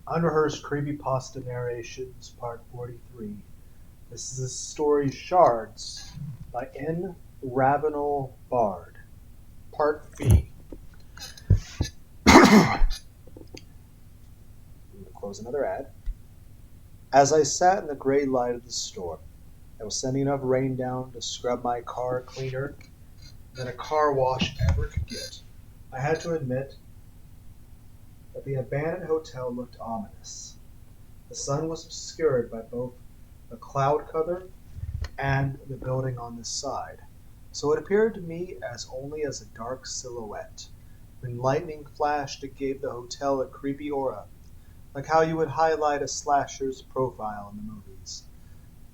Unrehearsed Creepypasta Narrations, Part 43. This is the story Shards by Ravenel Bard. Part B. Close another ad. As I sat in the gray light of the storm, I was sending enough rain down to scrub my car cleaner than a car wash ever could get. I had to admit that the abandoned hotel looked ominous. The sun was obscured by both the cloud cover and the building on this side, so it appeared to me as only as a dark silhouette. When lightning flashed, it gave the hotel a creepy aura, like how you would highlight a slasher's profile in the movies.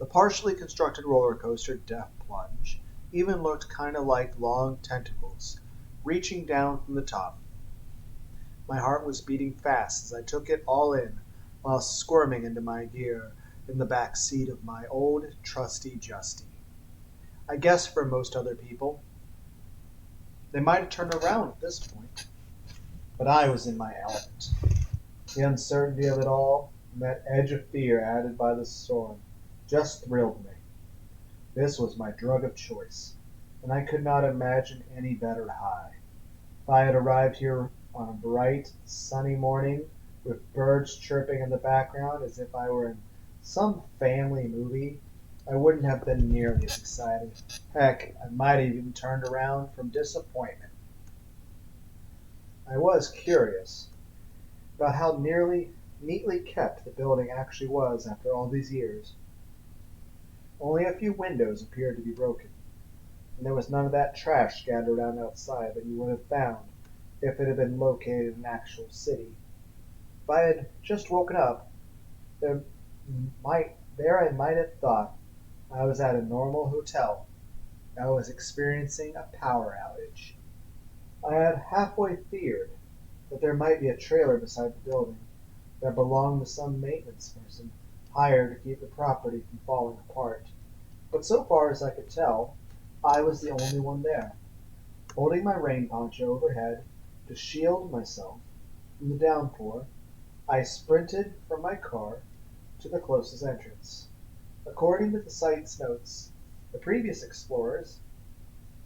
The partially constructed roller coaster Death Plunge even looked kinda like long tentacles, reaching down from the top. My heart was beating fast as I took it all in, while squirming into my gear in the back seat of my old trusty Justy. I guess for most other people, they might have turned around at this point, but I was in my element. The uncertainty of it all, and that edge of fear added by the storm, just thrilled me. This was my drug of choice, and I could not imagine any better high. If I had arrived here on a bright, sunny morning with birds chirping in the background as if I were in some family movie, I wouldn't have been nearly as excited. Heck, I might have even turned around from disappointment. I was curious about how neatly kept the building actually was after all these years. Only a few windows appeared to be broken, and there was none of that trash scattered around outside that you would have found if it had been located in an actual city. If I had just woken up, there I might have thought I was at a normal hotel. I was experiencing a power outage. I had halfway feared that there might be a trailer beside the building that belonged to some maintenance person hired to keep the property from falling apart. But so far as I could tell, I was the only one there, holding my rain poncho overhead to shield myself from the downpour. I sprinted from my car to the closest entrance. According to the site's notes, the previous explorers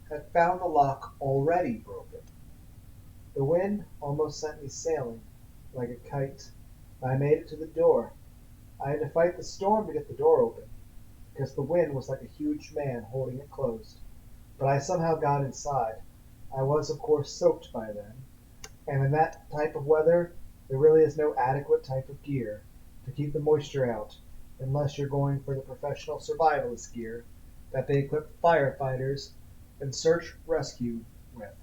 had found the lock already broken. The wind almost sent me sailing like a kite. I made it to the door. I had to fight the storm to get the door open, because the wind was like a huge man holding it closed. But I somehow got inside. I was, of course, soaked by then, and in that type of weather, there really is no adequate type of gear to keep the moisture out, unless you're going for the professional survivalist gear that they equip firefighters and search rescue with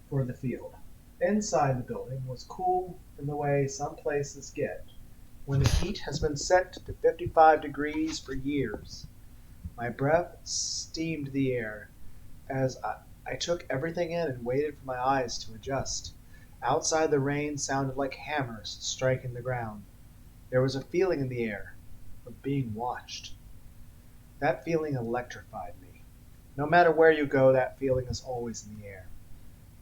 for the field. Inside the building was cool in the way some places get when the heat has been set to 55 degrees for years. My breath steamed the air as I took everything in and waited for my eyes to adjust. Outside, the rain sounded like hammers striking the ground. There was a feeling in the air of being watched. That feeling electrified me. No matter where you go, that feeling is always in the air.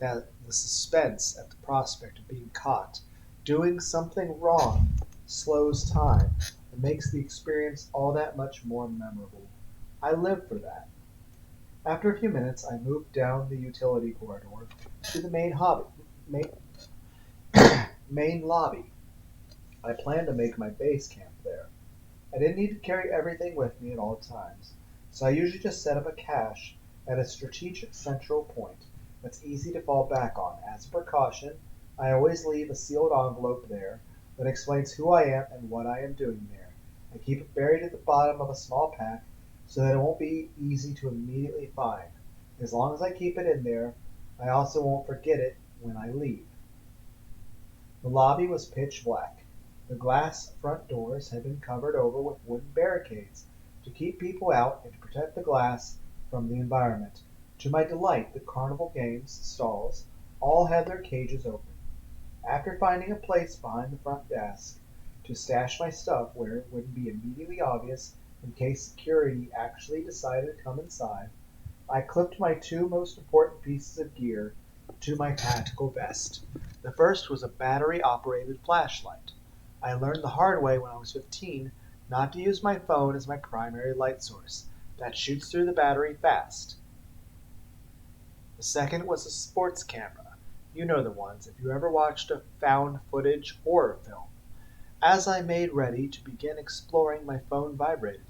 That the suspense at the prospect of being caught doing something wrong slows time and makes the experience all that much more memorable. I live for that. After a few minutes, I moved down the utility corridor to the main, main lobby. I planned to make my base camp there. I didn't need to carry everything with me at all times, so I usually just set up a cache at a strategic central point that's easy to fall back on. As a precaution, I always leave a sealed envelope there that explains who I am and what I am doing there. I keep it buried at the bottom of a small pack so that it won't be easy to immediately find. As long as I keep it in there, I also won't forget it when I leave. The lobby was pitch black. The glass front doors had been covered over with wooden barricades to keep people out and to protect the glass from the environment. To my delight, the carnival games stalls all had their cages open. After finding a place behind the front desk to stash my stuff where it wouldn't be immediately obvious in case security actually decided to come inside, I clipped my two most important pieces of gear to my tactical vest. The first was a battery-operated flashlight. I learned the hard way when I was 15 not to use my phone as my primary light source. That shoots through the battery fast. The second was a sports camera. You know the ones if you ever watched a found footage horror film. As I made ready to begin exploring, my phone vibrated,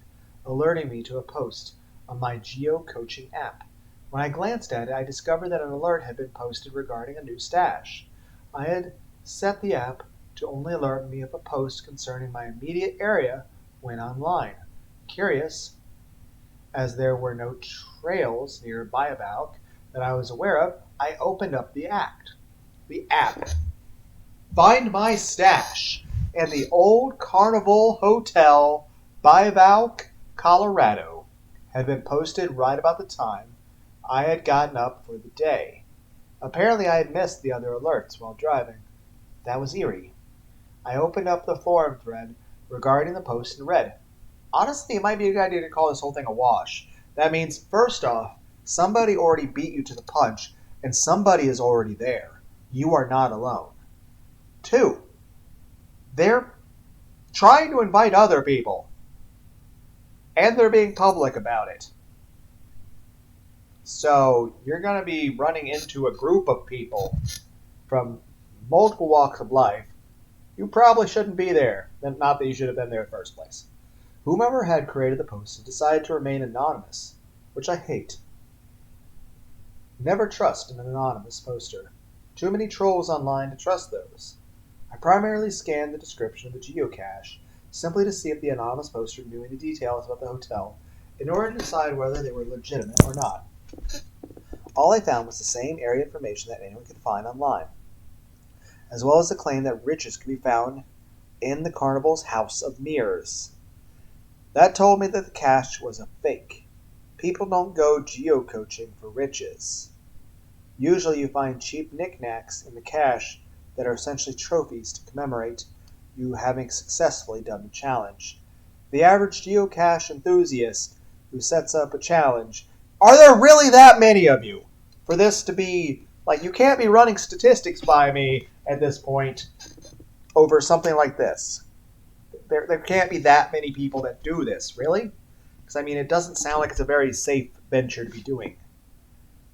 alerting me to a post on my geo-coaching app. When I glanced at it, I discovered that an alert had been posted regarding a new stash. I had set the app to only alert me if a post concerning my immediate area went online. Curious, as there were no trails nearby about that I was aware of, I opened up the app. Find my stash in the old Carnival Hotel, Bivalve, Colorado, had been posted right about the time I had gotten up for the day. Apparently I had missed the other alerts while driving. That was eerie. I opened up the forum thread regarding the post and read, honestly, it might be a good idea to call this whole thing a wash. That means, first off, somebody already beat you to the punch, and somebody is already there. You are not alone. 2, they're trying to invite other people, and they're being public about it. So you're going to be running into a group of people from multiple walks of life. You probably shouldn't be there. Not that you should have been there in the first place. Whomever had created the post had decided to remain anonymous, which I hate. Never trust an anonymous poster. Too many trolls online to trust those. I primarily scanned the description of the geocache, simply to see if the anonymous poster knew any details about the hotel, in order to decide whether they were legitimate or not. All I found was the same area information that anyone could find online, as well as the claim that riches could be found in the Carnival's House of Mirrors. That told me that the cache was a fake. People don't go geocoaching for riches. Usually you find cheap knickknacks in the cache that are essentially trophies to commemorate you having successfully done the challenge. The average geocache enthusiast who sets up a challenge, are there really that many of you for this to be, like, you can't be running statistics by me at this point over something like this. There can't be that many people that do this, really? Because, I mean, it doesn't sound like it's a very safe venture to be doing.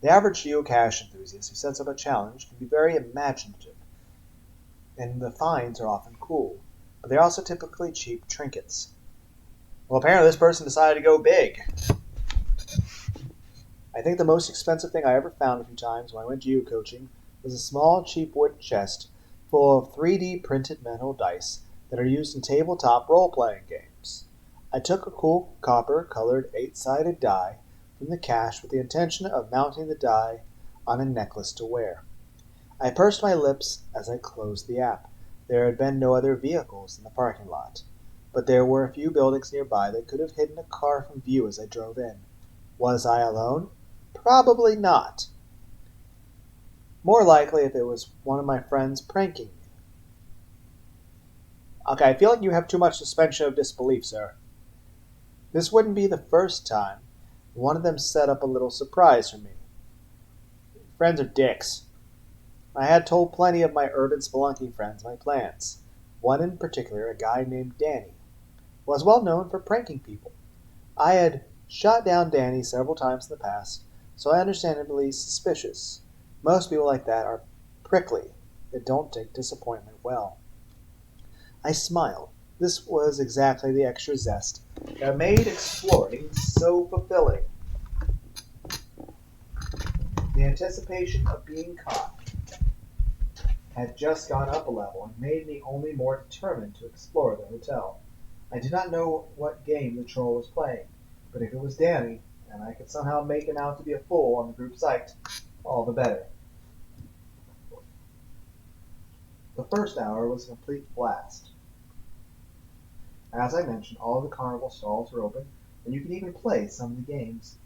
The average geocache enthusiast who sets up a challenge can be very imaginative, and the finds are often cool, but they're also typically cheap trinkets. Well, apparently this person decided to go big. I think the most expensive thing I ever found a few times when I went geocoaching was a small, cheap wood chest full of 3D printed metal dice that are used in tabletop role-playing games. I took a cool copper-colored 8-sided die from the cache with the intention of mounting the die on a necklace to wear. I pursed my lips as I closed the app. There had been no other vehicles in the parking lot, but there were a few buildings nearby that could have hidden a car from view as I drove in. Was I alone? Probably not. More likely if it was one of my friends pranking me. Okay, I feel like you have too much suspension of disbelief, sir. This wouldn't be the first time one of them set up a little surprise for me. Friends are dicks. I had told plenty of my urban spelunking friends my plans. One in particular, a guy named Danny, was well known for pranking people. I had shot down Danny several times in the past, so I understandably suspicious. Most people like that are prickly. They don't take disappointment well. I smiled. This was exactly the extra zest that made exploring so fulfilling. The anticipation of being caught had just gone up a level and made me only more determined to explore the hotel. I did not know what game the troll was playing, but if it was Danny, and I could somehow make him out to be a fool on the group site, all the better. The first hour was a complete blast. As I mentioned, all of the carnival stalls were open, and you could even play some of the games.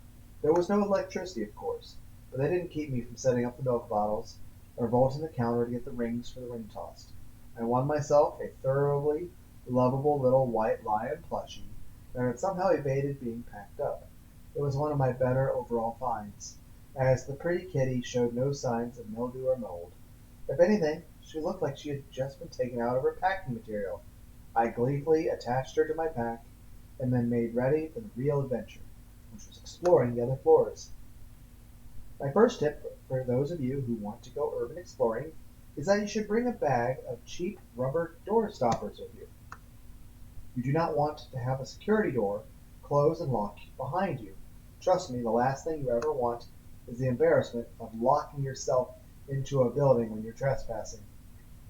There was no electricity, of course, but that didn't keep me from setting up the milk bottles or vaulting the counter to get the rings for the ring tossed. I won myself a thoroughly lovable little white lion plushie that had somehow evaded being packed up. It was one of my better overall finds. as the pretty kitty showed no signs of mildew or mold. If anything, she looked like she had just been taken out of her packing material. I gleefully attached her to my pack and then made ready for the real adventure, which was exploring the other floors. My first tip for those of you who want to go urban exploring is that you should bring a bag of cheap rubber door stoppers with you. You do not want to have a security door close and lock behind you. Trust me, the last thing you ever want is the embarrassment of locking yourself into a building when you're trespassing,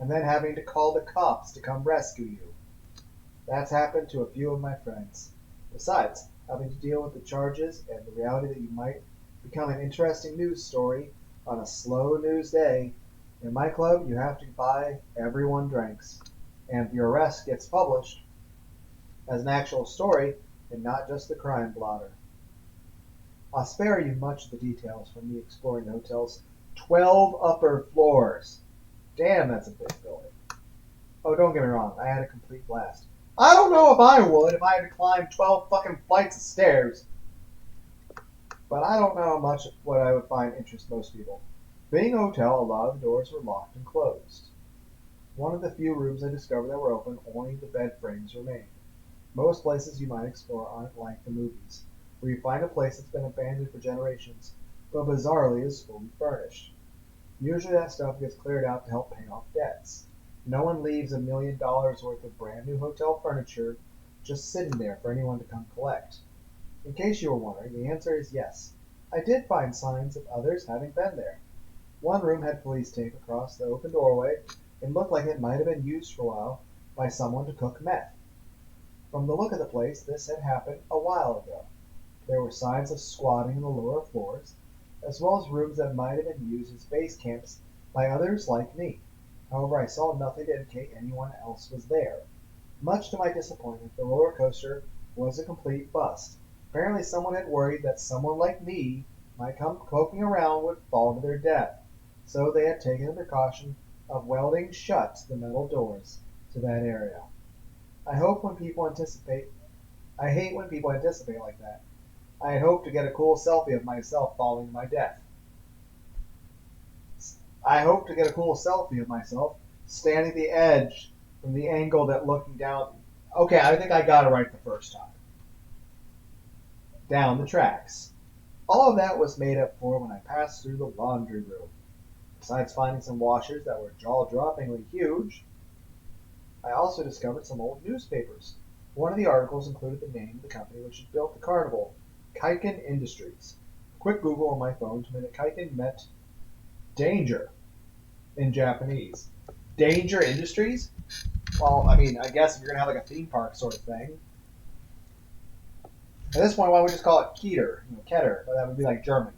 and then having to call the cops to come rescue you. That's happened to a few of my friends. Besides, having to deal with the charges and the reality that you might become an interesting news story on a slow news day, in my club you have to buy everyone drinks. And if your arrest gets published as an actual story and not just the crime blotter. I'll spare you much of the details from me exploring the hotel's 12 upper floors. Damn, that's a big building. Oh, don't get me wrong, I had a complete blast. I don't know if I would if I had to climb 12 fucking flights of stairs. But I don't know much of what I would find interest most people. Being a hotel, a lot of the doors were locked and closed. One of the few rooms I discovered that were open, only the bed frames remained. Most places you might explore aren't like the movies, where you find a place that's been abandoned for generations, but bizarrely is fully furnished. Usually that stuff gets cleared out to help pay off debts. No one leaves $1 million worth of brand new hotel furniture just sitting there for anyone to come collect. In case you were wondering, the answer is yes. I did find signs of others having been there. One room had police tape across the open doorway and looked like it might have been used for a while by someone to cook meth. From the look of the place, this had happened a while ago. There were signs of squatting in the lower floors, as well as rooms that might have been used as base camps by others like me. However, I saw nothing to indicate anyone else was there. Much to my disappointment, the roller coaster was a complete bust. Apparently someone had worried that someone like me might come poking around would fall to their death, so they had taken the precaution of welding shut the metal doors to that area. I hate when people anticipate like that. I had hoped to get a cool selfie of myself falling to my death. I hoped to get a cool selfie of myself standing at the edge from the angle that looking down. Okay, I think I got it right the first time. Down the tracks. All of that was made up for when I passed through the laundry room. Besides finding some washers that were jaw-droppingly huge, I also discovered some old newspapers. One of the articles included the name of the company which had built the carnival, Kaiken Industries. A quick Google on my phone told me that Kaiken meant danger in Japanese. Danger Industries? Well, I mean, I guess if you're going to have like a theme park sort of thing. At this point, why don't we just call it Keter? Keter, but that would be like German.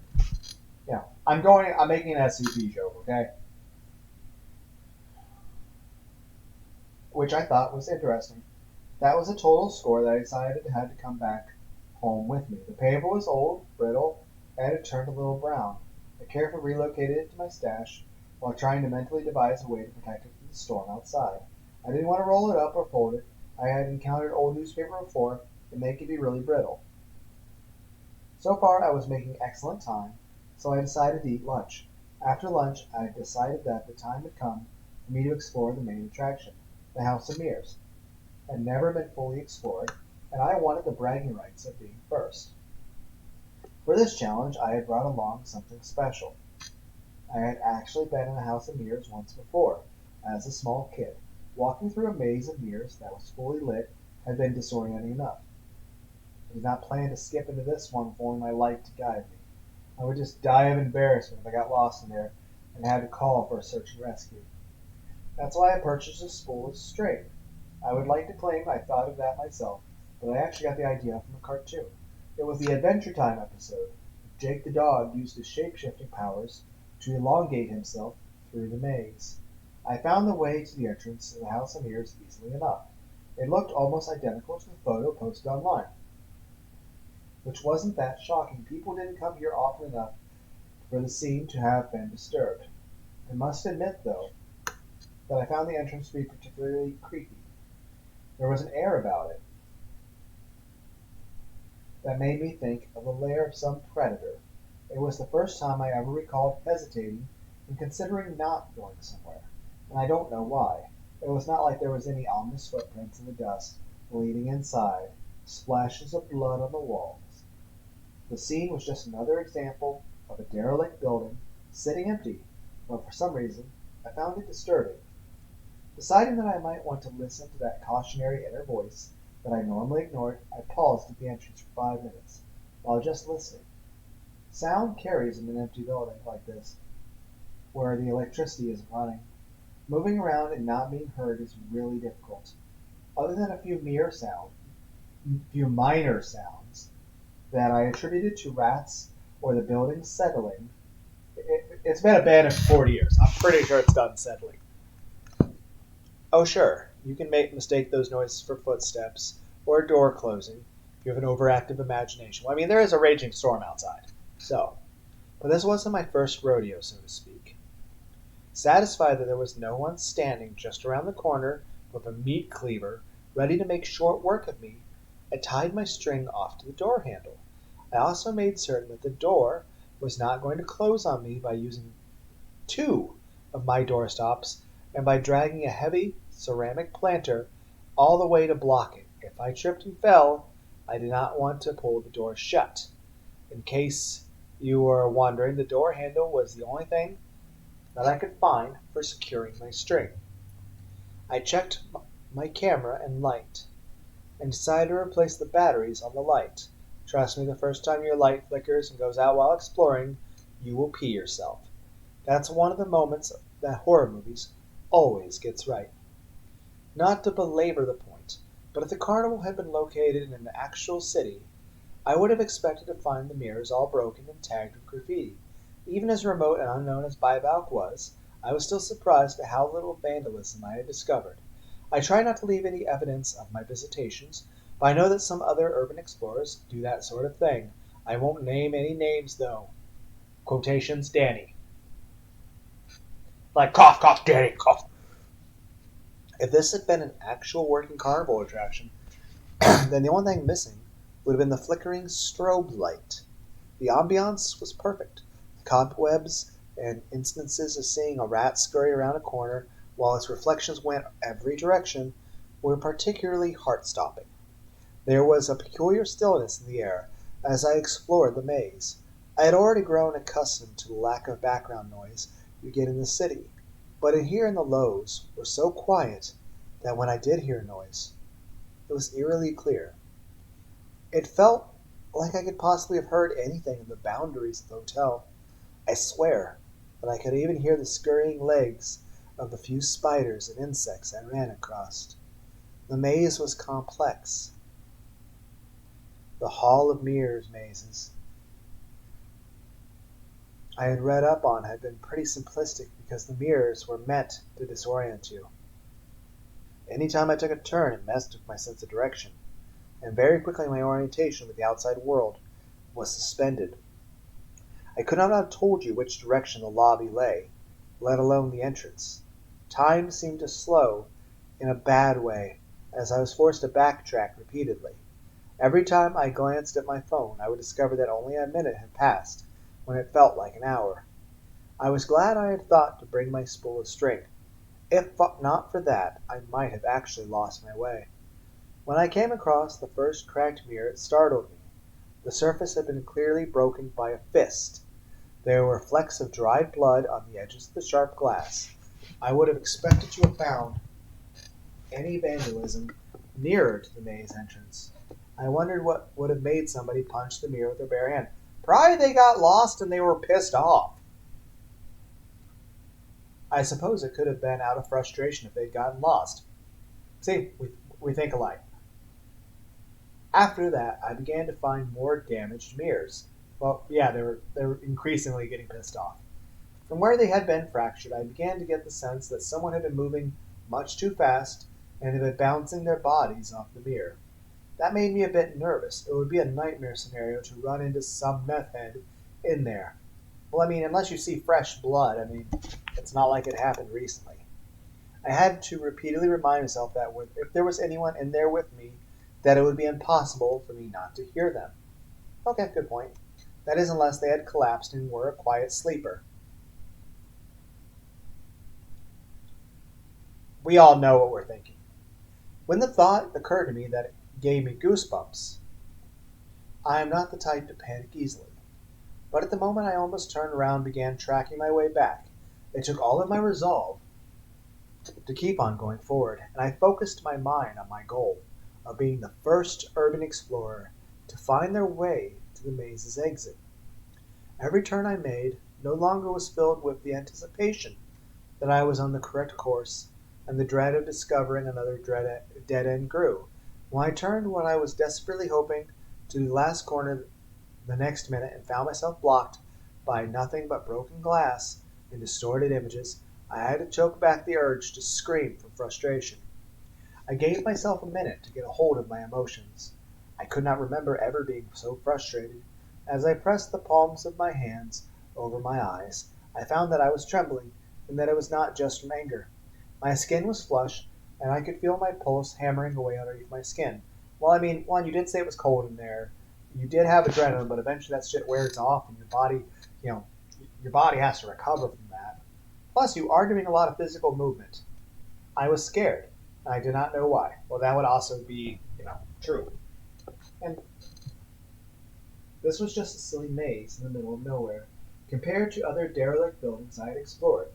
Yeah, I'm making an SCP joke, okay? Which I thought was interesting. That was a total score that I decided had to come back home with me. The paper was old, brittle, and it turned a little brown. I carefully relocated it to my stash while trying to mentally devise a way to protect it from the storm outside. I didn't want to roll it up or fold it. I had encountered old newspaper before, and they could be really brittle. So far, I was making excellent time, so I decided to eat lunch. After lunch, I decided that the time had come for me to explore the main attraction, the House of Mirrors. It had never been fully explored, and I wanted the bragging rights of being first. For this challenge, I had brought along something special. I had actually been in the House of Mirrors once before, as a small kid. Walking through a maze of mirrors that was fully lit had been disorienting enough. I did not plan to skip into this one with only my light to guide me. I would just die of embarrassment if I got lost in there and had to call for a search and rescue. That's why I purchased a spool of string. I would like to claim I thought of that myself, but I actually got the idea from a cartoon. It was the Adventure Time episode. Jake the dog used his shape-shifting powers to elongate himself through the maze. I found the way to the entrance to the House of Mirrors easily enough. It looked almost identical to the photo posted online, which wasn't that shocking. People didn't come here often enough for the scene to have been disturbed. I must admit, though, that I found the entrance to be particularly creepy. There was an air about it that made me think of the lair of some predator. It was the first time I ever recalled hesitating and considering not going somewhere, and I don't know why. It was not like there was any ominous footprints in the dust leading inside, splashes of blood on the walls. The scene was just another example of a derelict building sitting empty, but for some reason I found it disturbing. Deciding that I might want to listen to that cautionary inner voice that I normally ignored, I paused at the entrance for 5 minutes, while just listening. Sound carries in an empty building like this, where the electricity isn't running. Moving around and not being heard is really difficult. Other than a few minor sounds that I attributed to rats or the building settling, it's been abandoned for 40 years. I'm pretty sure it's done settling. Oh, sure, you can mistake those noises for footsteps or a door closing if you have an overactive imagination. Well, I mean, there is a raging storm outside, so. But this wasn't my first rodeo, so to speak. Satisfied that there was no one standing just around the corner with a meat cleaver ready to make short work of me, I tied my string off to the door handle. I also made certain that the door was not going to close on me by using two of my doorstops and by dragging a heavy ceramic planter all the way to block it. If I tripped and fell, I did not want to pull the door shut. In case you were wondering, the door handle was the only thing that I could find for securing my string. I checked my camera and light and decided to replace the batteries on the light. Trust me, the first time your light flickers and goes out while exploring, you will pee yourself. That's one of the moments that horror movies always gets right. Not to belabor the point, but if the carnival had been located in an actual city, I would have expected to find the mirrors all broken and tagged with graffiti. Even as remote and unknown as Bivalk was, I was still surprised at how little vandalism I had discovered. I try not to leave any evidence of my visitations, but I know that some other urban explorers do that sort of thing. I won't name any names, though. Quotations, Danny. Like, cough, cough, Danny, cough. If this had been an actual working carnival attraction, then the only thing missing would have been the flickering strobe light. The ambiance was perfect. The cobwebs and instances of seeing a rat scurry around a corner while its reflections went every direction were particularly heart-stopping. There was a peculiar stillness in the air as I explored the maze. I had already grown accustomed to the lack of background noise you get in the city, but in here in the lows were so quiet that when I did hear noise, it was eerily clear. It felt like I could possibly have heard anything in the boundaries of the hotel. I swear that I could even hear the scurrying legs of the few spiders and insects I ran across. The maze was complex. The Hall of Mirrors mazes I had read up on had been pretty simplistic because the mirrors were meant to disorient you. Any time I took a turn, it messed with my sense of direction, and very quickly my orientation with the outside world was suspended. I could not have told you which direction the lobby lay, let alone the entrance. Time seemed to slow in a bad way, as I was forced to backtrack repeatedly. Every time I glanced at my phone, I would discover that only a minute had passed, when it felt like an hour. I was glad I had thought to bring my spool of string. If not for that, I might have actually lost my way. When I came across the first cracked mirror, it startled me. The surface had been clearly broken by a fist. There were flecks of dried blood on the edges of the sharp glass. I would have expected to have found any vandalism nearer to the maze entrance. I wondered what would have made somebody punch the mirror with their bare hand. Probably they got lost and they were pissed off. I suppose it could have been out of frustration if they'd gotten lost. See, we think alike. After that, I began to find more damaged mirrors. Well, yeah, they were increasingly getting pissed off. From where they had been fractured, I began to get the sense that someone had been moving much too fast and had been bouncing their bodies off the mirror. That made me a bit nervous. It would be a nightmare scenario to run into some meth head in there. Well, I mean, unless you see fresh blood, I mean, it's not like it happened recently. I had to repeatedly remind myself that if there was anyone in there with me, that it would be impossible for me not to hear them. Okay, good point. That is, unless they had collapsed and were a quiet sleeper. We all know what we're thinking. When the thought occurred to me that it gave me goosebumps, I am not the type to panic easily. But at the moment I almost turned around and began tracking my way back. It took all of my resolve to keep on going forward, and I focused my mind on my goal of being the first urban explorer to find their way to the maze's exit. Every turn I made no longer was filled with the anticipation that I was on the correct course, and the dread of discovering another dead end grew. When I turned what I was desperately hoping to the last corner the next minute and found myself blocked by nothing but broken glass and distorted images, I had to choke back the urge to scream from frustration. I gave myself a minute to get a hold of my emotions. I could not remember ever being so frustrated. As I pressed the palms of my hands over my eyes, I found that I was trembling, and that it was not just from anger. My skin was flushed, and I could feel my pulse hammering away underneath my skin. Well, I mean, one, you did say it was cold in there. You did have adrenaline, but eventually that shit wears off, and you know, your body has to recover from that. Plus, you are doing a lot of physical movement. I was scared. I did not know why. Well, that would also be, true. And this was just a silly maze in the middle of nowhere, compared to other derelict buildings I had explored.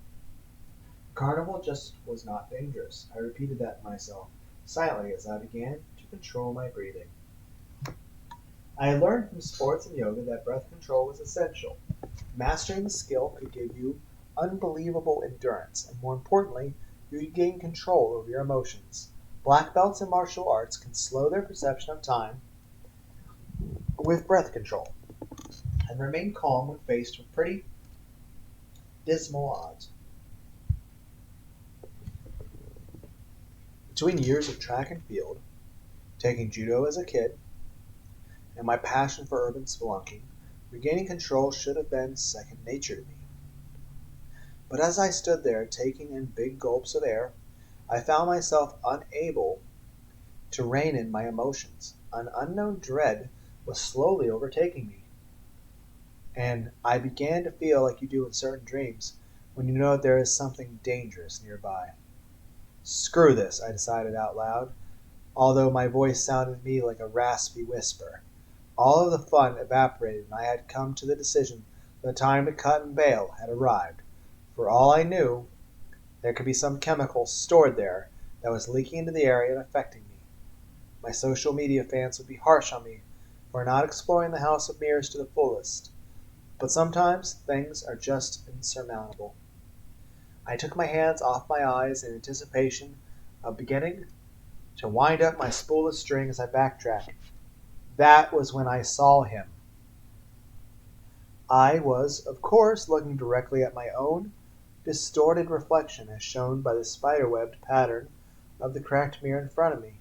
Carnival just was not dangerous. I repeated that to myself, silently as I began to control my breathing. I had learned from sports and yoga that breath control was essential. Mastering the skill could give you unbelievable endurance, and more importantly, you could gain control over your emotions. Black belts in martial arts can slow their perception of time with breath control, and remain calm when faced with pretty dismal odds. Between years of track and field, taking judo as a kid, and my passion for urban spelunking, regaining control should have been second nature to me. But as I stood there taking in big gulps of air, I found myself unable to rein in my emotions. An unknown dread was slowly overtaking me, and I began to feel like you do in certain dreams when you know that there is something dangerous nearby. Screw this, I decided out loud, although my voice sounded to me like a raspy whisper. All of the fun evaporated, and I had come to the decision that the time to cut and bail had arrived. For all I knew, there could be some chemical stored there that was leaking into the area and affecting me. My social media fans would be harsh on me for not exploring the House of Mirrors to the fullest, but sometimes things are just insurmountable. I took my hands off my eyes in anticipation of beginning to wind up my spool of string as I backtracked. That was when I saw him. I was, of course, looking directly at my own distorted reflection as shown by the spiderwebbed pattern of the cracked mirror in front of me.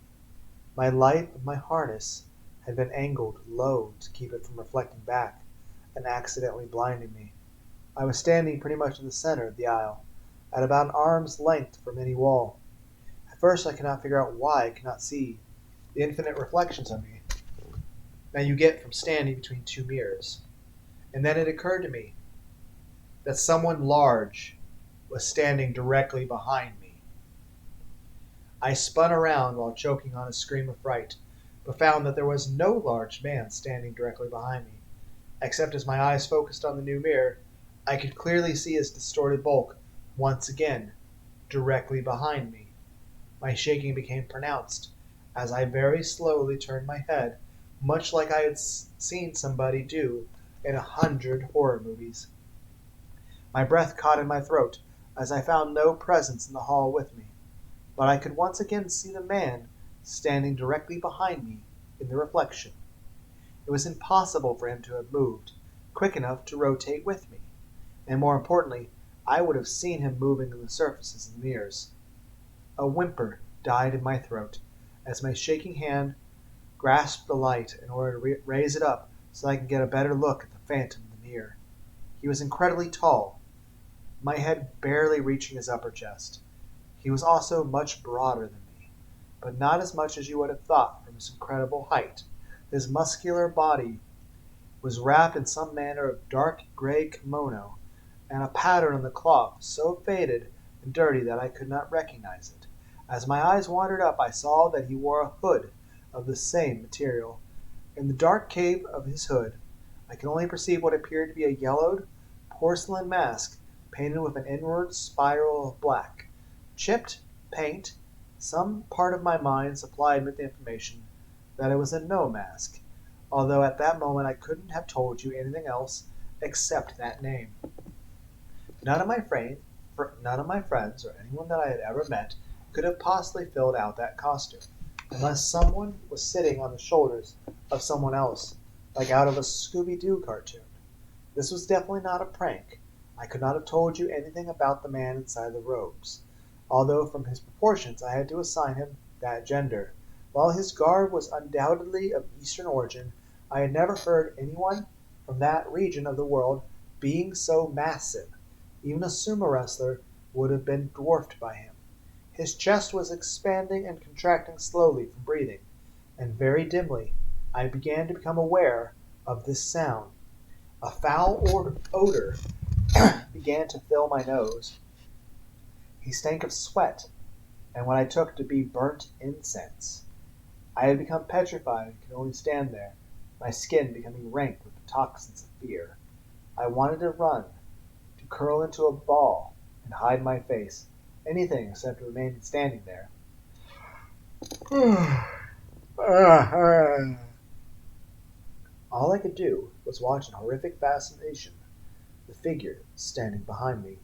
My light of my harness had been angled low to keep it from reflecting back and accidentally blinding me. I was standing pretty much in the center of the aisle, at about an arm's length from any wall. At first I could not figure out why I could not see the infinite reflections of me that you get from standing between two mirrors. And then it occurred to me that someone large was standing directly behind me. I spun around while choking on a scream of fright, but found that there was no large man standing directly behind me. Except as my eyes focused on the new mirror, I could clearly see his distorted bulk once again, directly behind me. My shaking became pronounced as I very slowly turned my head, much like I had seen somebody do in 100 horror movies. My breath caught in my throat as I found no presence in the hall with me, but I could once again see the man standing directly behind me in the reflection. It was impossible for him to have moved quick enough to rotate with me, and more importantly, I would have seen him moving on the surfaces of the mirrors. A whimper died in my throat as my shaking hand grasped the light in order to raise it up so I could get a better look at the phantom in the mirror. He was incredibly tall, my head barely reaching his upper chest. He was also much broader than me, but not as much as you would have thought from his incredible height. His muscular body was wrapped in some manner of dark gray kimono, and a pattern on the cloth so faded and dirty that I could not recognize it. As my eyes wandered up, I saw that he wore a hood of the same material. In the dark cave of his hood, I could only perceive what appeared to be a yellowed porcelain mask painted with an inward spiral of black. Chipped paint, some part of my mind supplied me with the information that it was a no mask, although at that moment I couldn't have told you anything else except that name. None of my none of my friends or anyone that I had ever met could have possibly filled out that costume, unless someone was sitting on the shoulders of someone else, like out of a Scooby-Doo cartoon. This was definitely not a prank. I could not have told you anything about the man inside the robes, although from his proportions I had to assign him that gender. While his garb was undoubtedly of Eastern origin, I had never heard anyone from that region of the world being so massive. Even a sumo wrestler would have been dwarfed by him. His chest was expanding and contracting slowly from breathing, and very dimly I began to become aware of this sound. A foul odor began to fill my nose. He stank of sweat and what I took to be burnt incense. I had become petrified and could only stand there, my skin becoming rank with the toxins of fear. I wanted to run, to curl into a ball and hide my face, anything except to remain standing there. All I could do was watch in horrific fascination the figure standing behind me.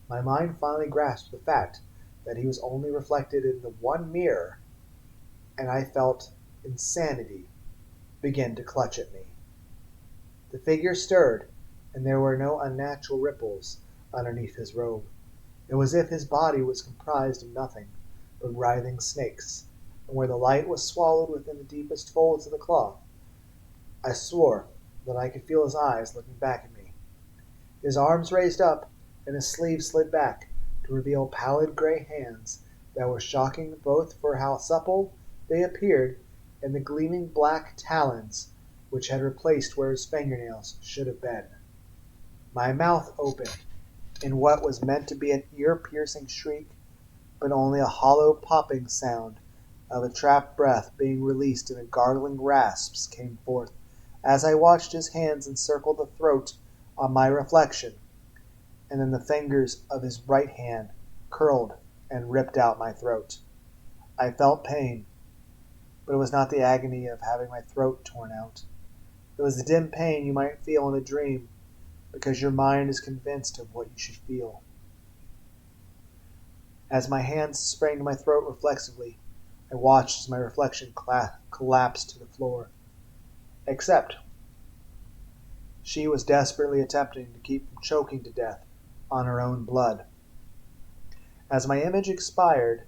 My mind finally grasped the fact that he was only reflected in the one mirror, and I felt insanity begin to clutch at me. The figure stirred, and there were no unnatural ripples underneath his robe. It was as if his body was comprised of nothing but writhing snakes, and where the light was swallowed within the deepest folds of the cloth, I swore that I could feel his eyes looking back at me. His arms raised up, and his sleeves slid back to reveal pallid gray hands that were shocking both for how supple they appeared and the gleaming black talons which had replaced where his fingernails should have been. My mouth opened in what was meant to be an ear-piercing shriek, but only a hollow popping sound of a trapped breath being released in a gargling rasps came forth as I watched his hands encircle the throat on my reflection, and then the fingers of his right hand curled and ripped out my throat. I felt pain, but it was not the agony of having my throat torn out. It was the dim pain you might feel in a dream, because your mind is convinced of what you should feel. As my hands sprang to my throat reflexively, I watched as my reflection collapsed to the floor. Except she was desperately attempting to keep from choking to death on her own blood. As my image expired,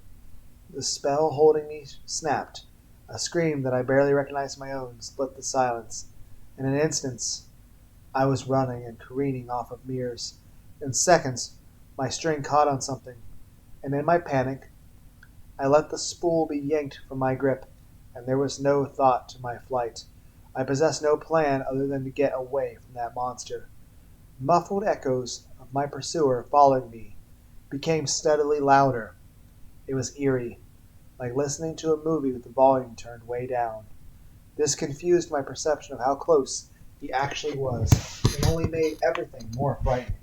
the spell holding me snapped. A scream that I barely recognized my own split the silence. In an instant, I was running and careening off of mirrors. In seconds, my string caught on something, and in my panic, I let the spool be yanked from my grip, and there was no thought to my flight. I possessed no plan other than to get away from that monster. Muffled echoes of my pursuer following me became steadily louder. It was eerie, like listening to a movie with the volume turned way down. This confused my perception of how close he actually was, and only made everything more frightening.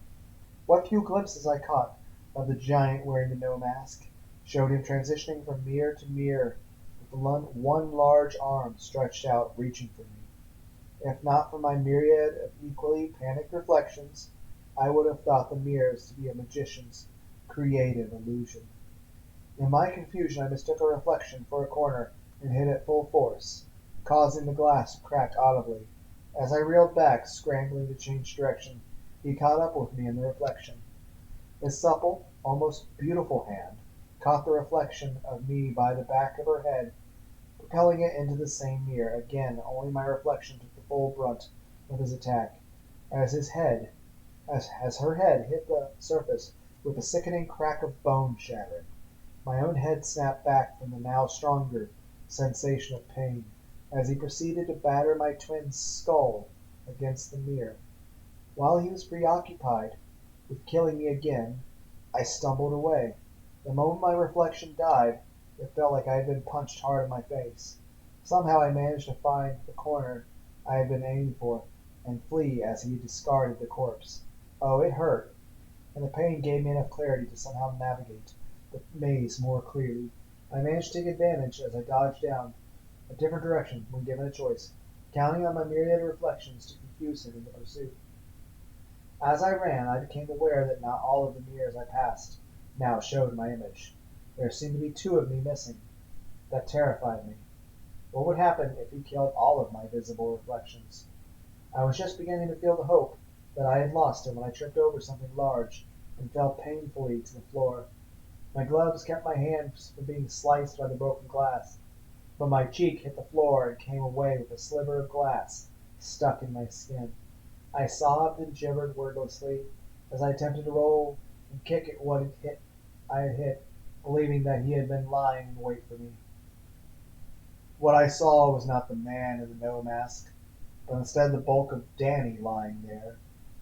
What few glimpses I caught of the giant wearing the no mask showed him transitioning from mirror to mirror with one large arm stretched out, reaching for me. If not for my myriad of equally panicked reflections, I would have thought the mirrors to be a magician's creative illusion. In my confusion, I mistook a reflection for a corner and hit it full force, causing the glass to crack audibly. As I reeled back, scrambling to change direction, he caught up with me in the reflection. His supple, almost beautiful hand caught the reflection of me by the back of her head, propelling it into the same mirror. Again, only my reflection took the full brunt of his attack. As her head hit the surface with a sickening crack of bone shattering, my own head snapped back from the now stronger sensation of pain as he proceeded to batter my twin's skull against the mirror. While he was preoccupied with killing me again, I stumbled away. The moment my reflection died, it felt like I had been punched hard in my face. Somehow I managed to find the corner I had been aiming for and flee as he discarded the corpse. Oh, it hurt, and the pain gave me enough clarity to somehow navigate the maze more clearly. I managed to take advantage as I dodged down a different direction when given a choice, counting on my myriad of reflections to confuse him in the pursuit. As I ran, I became aware that not all of the mirrors I passed now showed my image. There seemed to be two of me missing. That terrified me. What would happen if he killed all of my visible reflections? I was just beginning to feel the hope that I had lost him when I tripped over something large and fell painfully to the floor. My gloves kept my hands from being sliced by the broken glass, but my cheek hit the floor and came away with a sliver of glass stuck in my skin. I sobbed and gibbered wordlessly as I attempted to roll and kick at what I had hit, believing that he had been lying in wait for me. What I saw was not the man in the no mask, but instead the bulk of Danny lying there.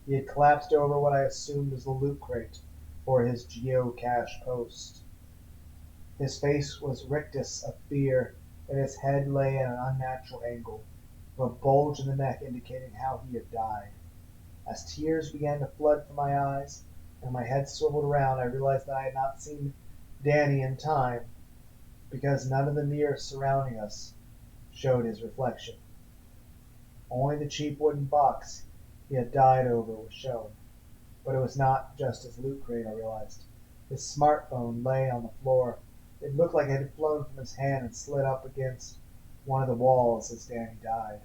He had collapsed over what I assumed was the loot crate for his geocache post. His face was rictus of fear, and his head lay at an unnatural angle, with a bulge in the neck indicating how he had died. As tears began to flood from my eyes and my head swiveled around, I realized that I had not seen Danny in time, because none of the mirrors surrounding us showed his reflection. Only the cheap wooden box he had died over was shown. But it was not just his loot crate, I realized. His smartphone lay on the floor. It looked like it had flown from his hand and slid up against one of the walls as Danny died.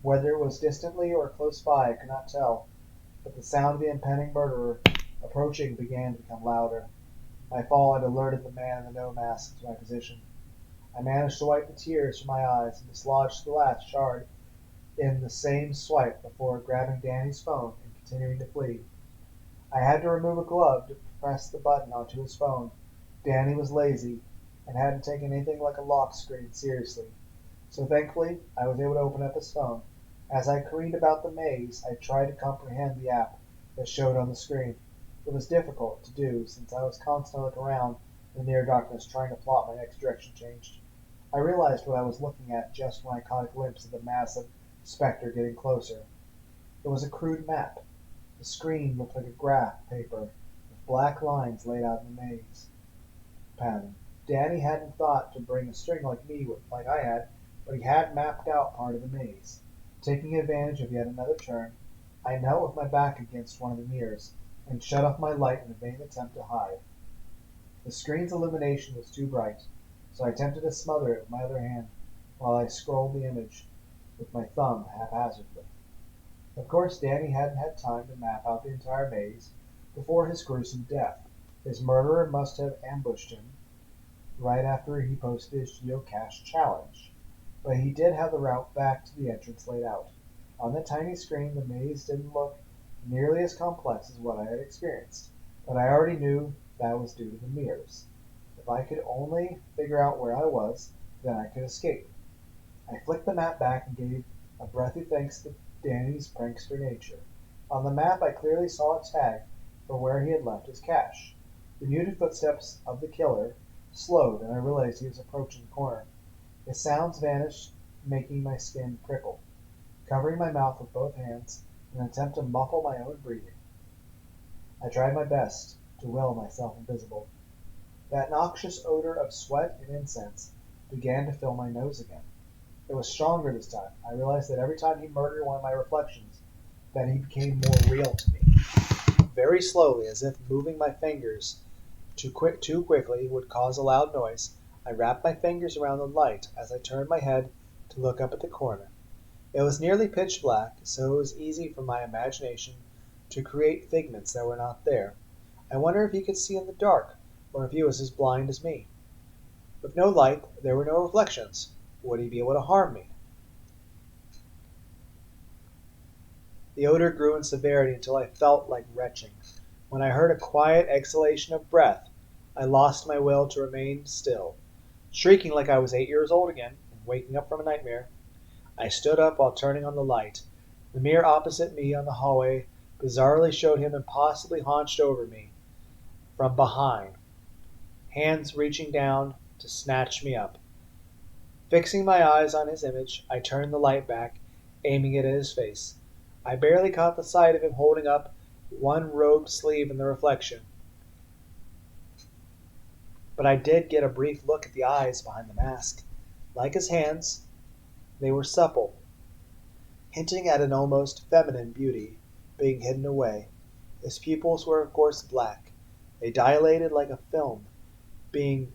Whether it was distantly or close by, I could not tell, but the sound of the impending murderer approaching began to become louder. My fall had alerted the man in the no mask to my position. I managed to wipe the tears from my eyes and dislodged the last shard in the same swipe before grabbing Danny's phone and continuing to flee. I had to remove a glove to press the button onto his phone. Danny was lazy and hadn't taken anything like a lock screen seriously, so thankfully I was able to open up his phone. As I careened about the maze, I tried to comprehend the app that showed on the screen. It was difficult to do since I was constantly looking around in the near darkness trying to plot my next direction change. I realized what I was looking at just when I caught a glimpse of the massive specter getting closer. It was a crude map. The screen looked like a graph paper with black lines laid out in the maze pattern. Danny hadn't thought to bring a string like I had, but he had mapped out part of the maze. Taking advantage of yet another turn, I knelt with my back against one of the mirrors and shut off my light in a vain attempt to hide. The screen's illumination was too bright, so I attempted to smother it with my other hand while I scrolled the image with my thumb haphazardly. Of course, Danny hadn't had time to map out the entire maze before his gruesome death. His murderer must have ambushed him right after he posted his geocache challenge, but he did have the route back to the entrance laid out. On the tiny screen, the maze didn't look nearly as complex as what I had experienced, but I already knew that was due to the mirrors. If I could only figure out where I was, then I could escape. I flicked the map back and gave a breathy thanks to Danny's prankster nature. On the map, I clearly saw a tag for where he had left his cache. The muted footsteps of the killer slowed, and I realized he was approaching the corner. His sounds vanished, making my skin prickle. Covering my mouth with both hands in an attempt to muffle my own breathing, I tried my best to will myself invisible. That noxious odor of sweat and incense began to fill my nose again. It was stronger this time. I realized that every time he murdered one of my reflections, that he became more real to me. Very slowly, as if moving my fingers too quickly would cause a loud noise, I wrapped my fingers around the light as I turned my head to look up at the corner. It was nearly pitch black, so it was easy for my imagination to create figments that were not there. I wonder if he could see in the dark, or if he was as blind as me. With no light, there were no reflections. Would he be able to harm me? The odor grew in severity until I felt like retching. When I heard a quiet exhalation of breath, I lost my will to remain still, shrieking like I was 8 years old again and waking up from a nightmare. I stood up while turning on the light. The mirror opposite me on the hallway bizarrely showed him impossibly hunched over me from behind, hands reaching down to snatch me up. Fixing my eyes on his image, I turned the light back, aiming it at his face. I barely caught the sight of him holding up one robed sleeve in the reflection, but I did get a brief look at the eyes behind the mask. Like his hands, they were supple, hinting at an almost feminine beauty being hidden away. His pupils were of course black. They dilated like a film, being